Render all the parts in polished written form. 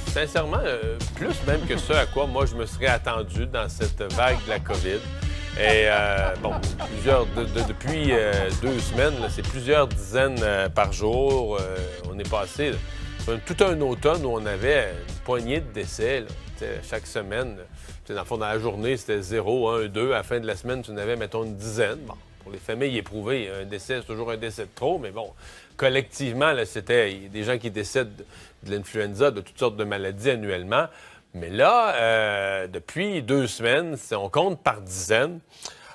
Sincèrement, plus même que ce à quoi moi je me serais attendu dans cette vague de la COVID. Et bon, depuis 2 semaines, c'est plusieurs dizaines par jour. On est passé tout un automne où on avait une poignée de décès. Chaque semaine, dans le fond, dans la journée, c'était 0, 1, 2. À la fin de la semaine, tu en avais, mettons, une dizaine. Bon, pour les familles éprouvées, un décès, c'est toujours un décès de trop, mais bon, collectivement, là, c'était des gens qui décèdent de l'influenza, de toutes sortes de maladies annuellement. Mais là, depuis 2 semaines, on compte par dizaines.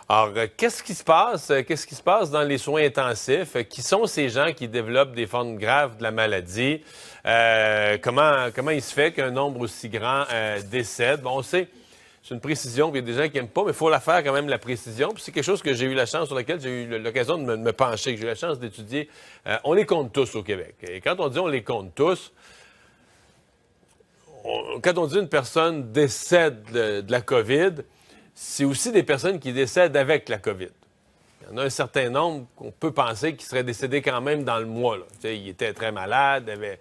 Alors, qu'est-ce qui se passe? Qu'est-ce qui se passe dans les soins intensifs? Qui sont ces gens qui développent des formes graves de la maladie? Comment il se fait qu'un nombre aussi grand décède? Bon, on sait, c'est une précision, puis il y a des gens qui n'aiment pas, mais il faut la faire quand même, la précision. Puis c'est quelque chose que j'ai eu la chance, sur laquelle j'ai eu l'occasion de me pencher, que j'ai eu la chance d'étudier. On les compte tous au Québec. Et quand on dit on les compte tous, quand on dit une personne décède de la COVID, c'est aussi des personnes qui décèdent avec la COVID. Il y en a un certain nombre qu'on peut penser qui seraient décédés quand même dans le mois. Il était très malade, avait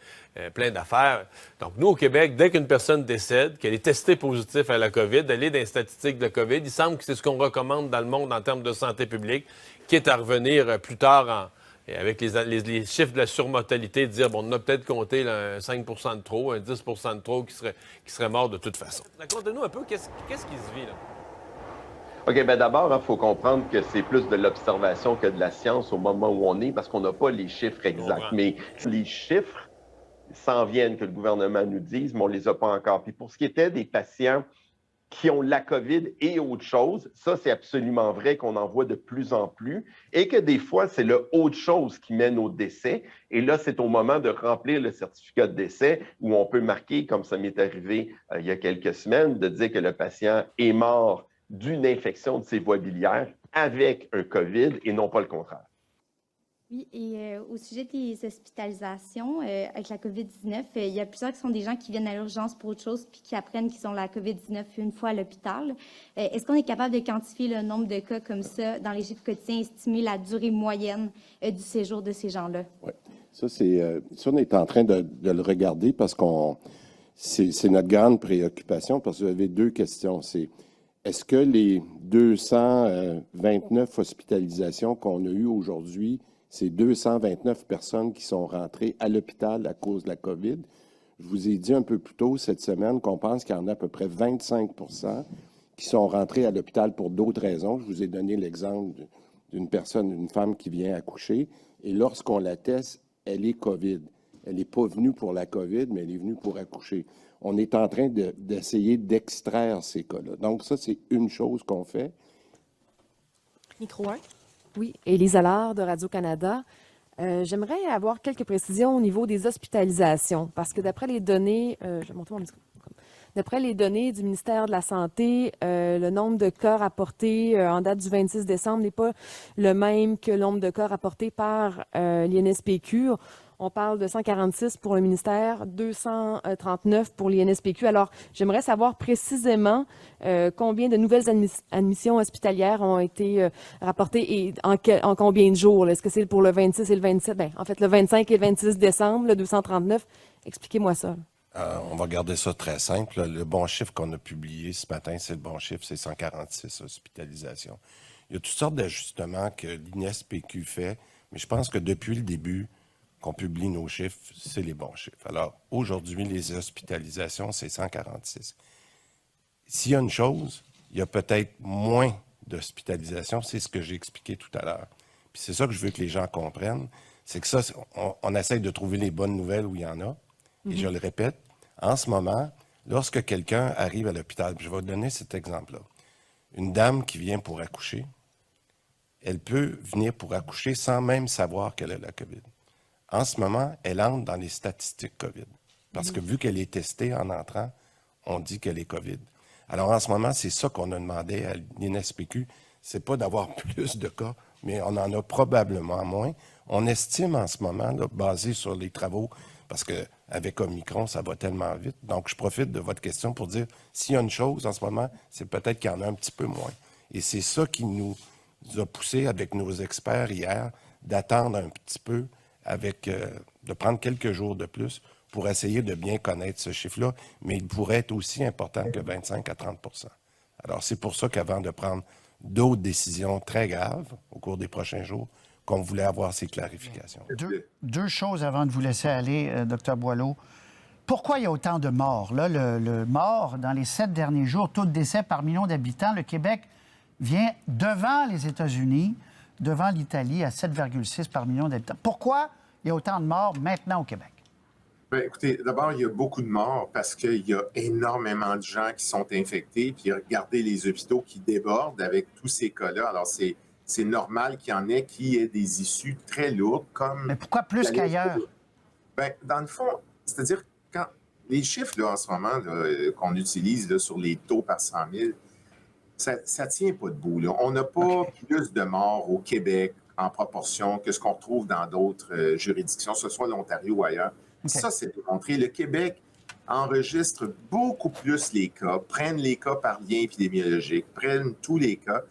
plein d'affaires. Donc, nous, au Québec, dès qu'une personne décède, qu'elle est testée positive à la COVID, elle est dans les statistiques de la COVID, il semble que c'est ce qu'on recommande dans le monde en termes de santé publique, qui est à revenir plus tard avec les chiffres de la surmortalité, de dire, bon, on a peut-être compté là, un 5 de trop, un 10 de trop qui serait mort de toute façon. Raconte-nous un peu, qu'est-ce qui se vit, là? OK, bien d'abord, il faut comprendre que c'est plus de l'observation que de la science au moment où on est, parce qu'on n'a pas les chiffres exacts. Mais les chiffres s'en viennent que le gouvernement nous dise, mais on ne les a pas encore. Puis pour ce qui était des patients qui ont la COVID et autre chose, ça, c'est absolument vrai qu'on en voit de plus en plus et que des fois, c'est le autre chose qui mène au décès. Et là, c'est au moment de remplir le certificat de décès où on peut marquer, comme ça m'est arrivé il y a quelques semaines, de dire que le patient est mort d'une infection de ses voies biliaires avec un COVID et non pas le contraire. Oui, et au sujet des hospitalisations avec la COVID-19, il y a plusieurs qui sont des gens qui viennent à l'urgence pour autre chose puis qui apprennent qu'ils ont la COVID-19 une fois à l'hôpital. Est-ce qu'on est capable de quantifier le nombre de cas comme ça dans les chiffres quotidiens et estimer la durée moyenne du séjour de ces gens-là? Oui, ça, on est en train de le regarder parce c'est notre grande préoccupation parce que vous avez 2 questions. C'est est-ce que les 229 hospitalisations qu'on a eues aujourd'hui, c'est 229 personnes qui sont rentrées à l'hôpital à cause de la COVID? Je vous ai dit un peu plus tôt cette semaine qu'on pense qu'il y en a à peu près 25 qui sont rentrés à l'hôpital pour d'autres raisons. Je vous ai donné l'exemple d'une personne, une femme qui vient accoucher, et lorsqu'on la teste, elle est COVID. Elle n'est pas venue pour la COVID, mais elle est venue pour accoucher. On est en train d'essayer d'extraire ces cas-là. Donc, ça, c'est une chose qu'on fait. Micro 1. Oui, Élise Allard de Radio-Canada. J'aimerais avoir quelques précisions au niveau des hospitalisations, parce que d'après les données, je vais monter mon micro. D'après les données du ministère de la Santé, le nombre de cas rapportés en date du 26 décembre n'est pas le même que le nombre de cas rapportés par l'INSPQ. On parle de 146 pour le ministère, 239 pour l'INSPQ. Alors, j'aimerais savoir précisément combien de nouvelles admissions hospitalières ont été rapportées et en combien de jours. Est-ce que c'est pour le 26 et le 27? Bien, en fait, le 25 et le 26 décembre, le 239. Expliquez-moi ça. On va garder ça très simple. Le bon chiffre qu'on a publié ce matin, c'est le bon chiffre, c'est 146 hospitalisations. Il y a toutes sortes d'ajustements que l'INSPQ fait, mais je pense que depuis le début qu'on publie nos chiffres, c'est les bons chiffres. Alors, aujourd'hui, les hospitalisations, c'est 146. S'il y a une chose, il y a peut-être moins d'hospitalisations, c'est ce que j'ai expliqué tout à l'heure. Puis c'est ça que je veux que les gens comprennent, c'est que ça, on essaye de trouver les bonnes nouvelles où il y en a. Et je le répète, en ce moment, lorsque quelqu'un arrive à l'hôpital, je vais vous donner cet exemple-là. Une dame qui vient pour accoucher, elle peut venir pour accoucher sans même savoir qu'elle a la COVID. En ce moment, elle entre dans les statistiques COVID. Parce que vu qu'elle est testée en entrant, on dit qu'elle est COVID. Alors en ce moment, c'est ça qu'on a demandé à l'INSPQ, c'est pas d'avoir plus de cas, mais on en a probablement moins. On estime en ce moment, là, basé sur les travaux, parce qu'avec Omicron, ça va tellement vite. Donc, je profite de votre question pour dire, s'il y a une chose en ce moment, c'est peut-être qu'il y en a un petit peu moins. Et c'est ça qui nous a poussé avec nos experts hier d'attendre un petit peu, de prendre quelques jours de plus pour essayer de bien connaître ce chiffre-là, mais il pourrait être aussi important que 25 à 30 %. Alors, c'est pour ça qu'avant de prendre d'autres décisions très graves au cours des prochains jours, qu'on voulait avoir ces clarifications. Deux choses avant de vous laisser aller, Dr Boileau. Pourquoi il y a autant de morts? Là, le mort, dans les 7 derniers jours, taux de décès par million d'habitants, le Québec vient devant les États-Unis, devant l'Italie, à 7,6 par million d'habitants. Pourquoi il y a autant de morts maintenant au Québec? Bien, écoutez, d'abord, il y a beaucoup de morts parce qu'il y a énormément de gens qui sont infectés, puis regardez les hôpitaux qui débordent avec tous ces cas-là. Alors, c'est normal qu'il y en ait qui aient des issues très lourdes, comme... Mais pourquoi plus qu'ailleurs? Bien, dans le fond, c'est-à-dire, quand les chiffres, là, en ce moment, là, qu'on utilise là, sur les taux par 100 000, ça ne tient pas debout, là. On n'a pas plus de morts au Québec en proportion que ce qu'on retrouve dans d'autres juridictions, que ce soit l'Ontario ou ailleurs. Ça, c'est démontré. Le Québec enregistre beaucoup plus les cas, prennent les cas par lien épidémiologique, prennent tous les cas,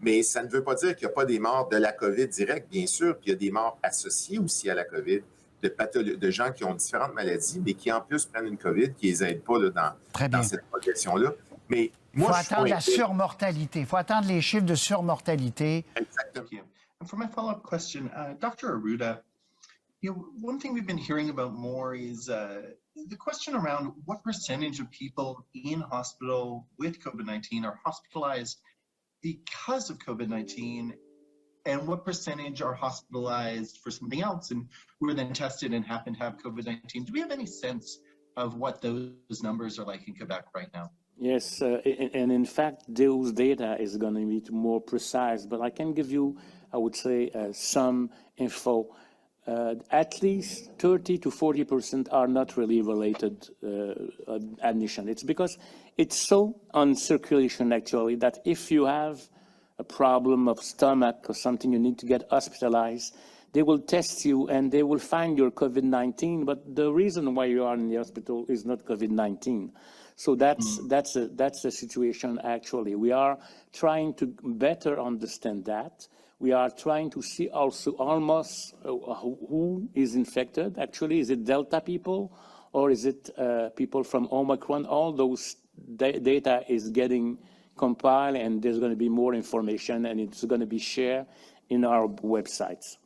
mais ça ne veut pas dire qu'il n'y a pas des morts de la COVID direct, bien sûr, puis il y a des morts associées aussi à la COVID, de gens qui ont différentes maladies, mais qui en plus prennent une COVID qui ne les aide pas là, dans cette progression-là. Mais moi, il faut attendre la surmortalité. Il faut attendre les chiffres de surmortalité. Exactement. And for my follow-up question, Dr. Arruda, one thing we've been hearing about more is the question around what percentage of people in hospital with COVID-19 are hospitalized because of COVID-19, and what percentage are hospitalized for something else and were then tested and happen to have COVID-19. Do we have any sense of what those numbers are like in Quebec right now? Yes, and in fact, those data is going to be more precise, but I can give you, I would say, some info. At least 30 to 40% are not really related admission. It's because it's so on circulation, actually, that if you have a problem of stomach or something, you need to get hospitalized, they will test you and they will find your COVID-19, but the reason why you are in the hospital is not COVID-19. So that's the situation, actually. We are trying to better understand that. We are trying to see also almost who is infected. Actually, is it Delta people or is it people from Omicron? All those data is getting compiled, and there's going to be more information, and it's going to be shared in our websites.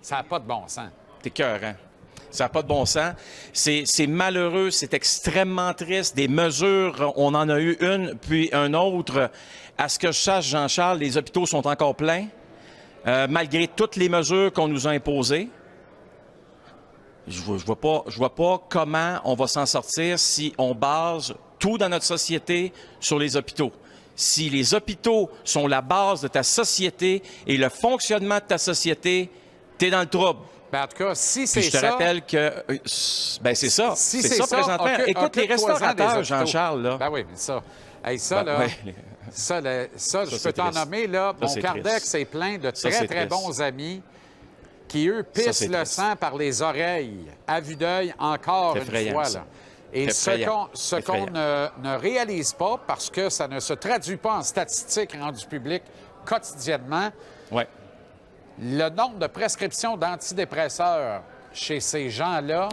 Ça n'a pas de bon sens. T'es écœurant. Ça n'a pas de bon sens. C'est malheureux, c'est extrêmement triste. Des mesures, on en a eu une, puis une autre. À ce que je sache, Jean-Charles, les hôpitaux sont encore pleins, malgré toutes les mesures qu'on nous a imposées. Je vois pas comment on va s'en sortir si on base tout dans notre société sur les hôpitaux. Si les hôpitaux sont la base de ta société et le fonctionnement de ta société, t'es dans le trouble. Ben, en tout cas, si c'est ça... Je te rappelle que... Ben, c'est ça. Si c'est ça, présentement. Écoute, les restaurateurs, Jean-Charles, là... Ben oui, mais ça... Hey, ça, ben, là... Ouais. Ça, je peux t'en nommer, là. Mon Cardex c'est plein de très bons amis qui, eux, pissent le sang par les oreilles, à vue d'œil, encore une fois, là. Et ce qu'on ne réalise pas, parce que ça ne se traduit pas en statistiques rendues publiques quotidiennement, le nombre de prescriptions d'antidépresseurs chez ces gens-là,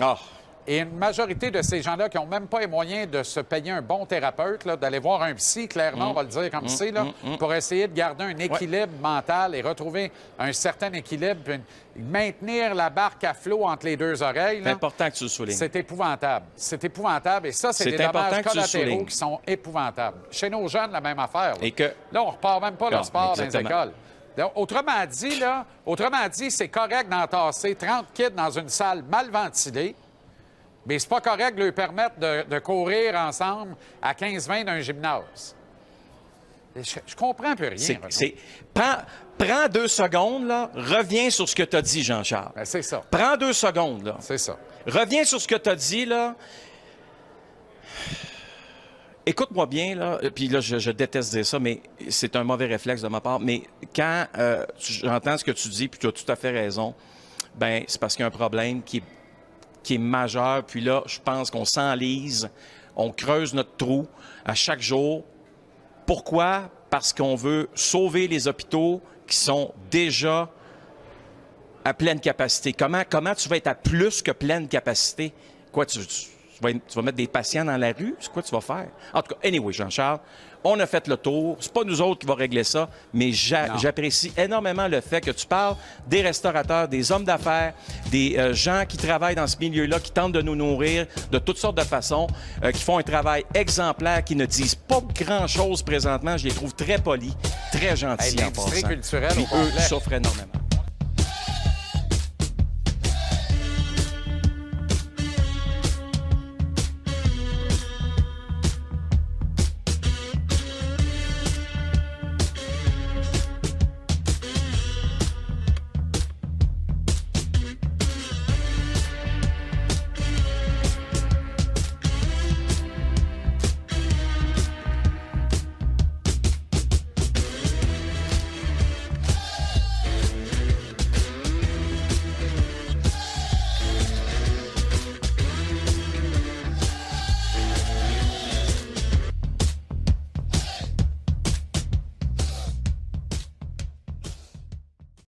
et une majorité de ces gens-là qui n'ont même pas les moyens de se payer un bon thérapeute, d'aller voir un psy, clairement, on va le dire comme c'est, pour essayer de garder un équilibre mental et retrouver un certain équilibre, puis maintenir la barque à flot entre les deux oreilles. C'est important que tu le soulignes. C'est épouvantable. C'est épouvantable. Et ça, c'est des dommages collatéraux qui sont épouvantables. Chez nos jeunes, la même affaire. Là, là on ne repart même pas le sport dans les écoles. Donc, autrement dit, c'est correct d'entasser 30 kids dans une salle mal ventilée, mais c'est pas correct de leur permettre de courir ensemble à 15-20 d'un gymnase. Je comprends plus rien. Prends 2 secondes, là. Reviens sur ce que tu as dit, Jean-Charles. Ben, c'est ça. Prends 2 secondes, là. C'est ça. Reviens sur ce que tu as dit, là. Écoute-moi bien, là, puis là, je déteste dire ça, mais c'est un mauvais réflexe de ma part, mais quand j'entends ce que tu dis, puis tu as tout à fait raison, ben c'est parce qu'il y a un problème qui est majeur, puis là, je pense qu'on s'enlise, on creuse notre trou à chaque jour. Pourquoi? Parce qu'on veut sauver les hôpitaux qui sont déjà à pleine capacité. Comment tu vas être à plus que pleine capacité? Quoi, tu vas mettre des patients dans la rue? C'est quoi tu vas faire? En tout cas, anyway, Jean-Charles, on a fait le tour. C'est pas nous autres qui va régler ça, mais j'apprécie énormément le fait que tu parles des restaurateurs, des hommes d'affaires, des gens qui travaillent dans ce milieu-là, qui tentent de nous nourrir de toutes sortes de façons, qui font un travail exemplaire, qui ne disent pas grand-chose présentement. Je les trouve très polis, très gentils en passant. L'industrie culturelle Puis au complet. eux souffrent énormément.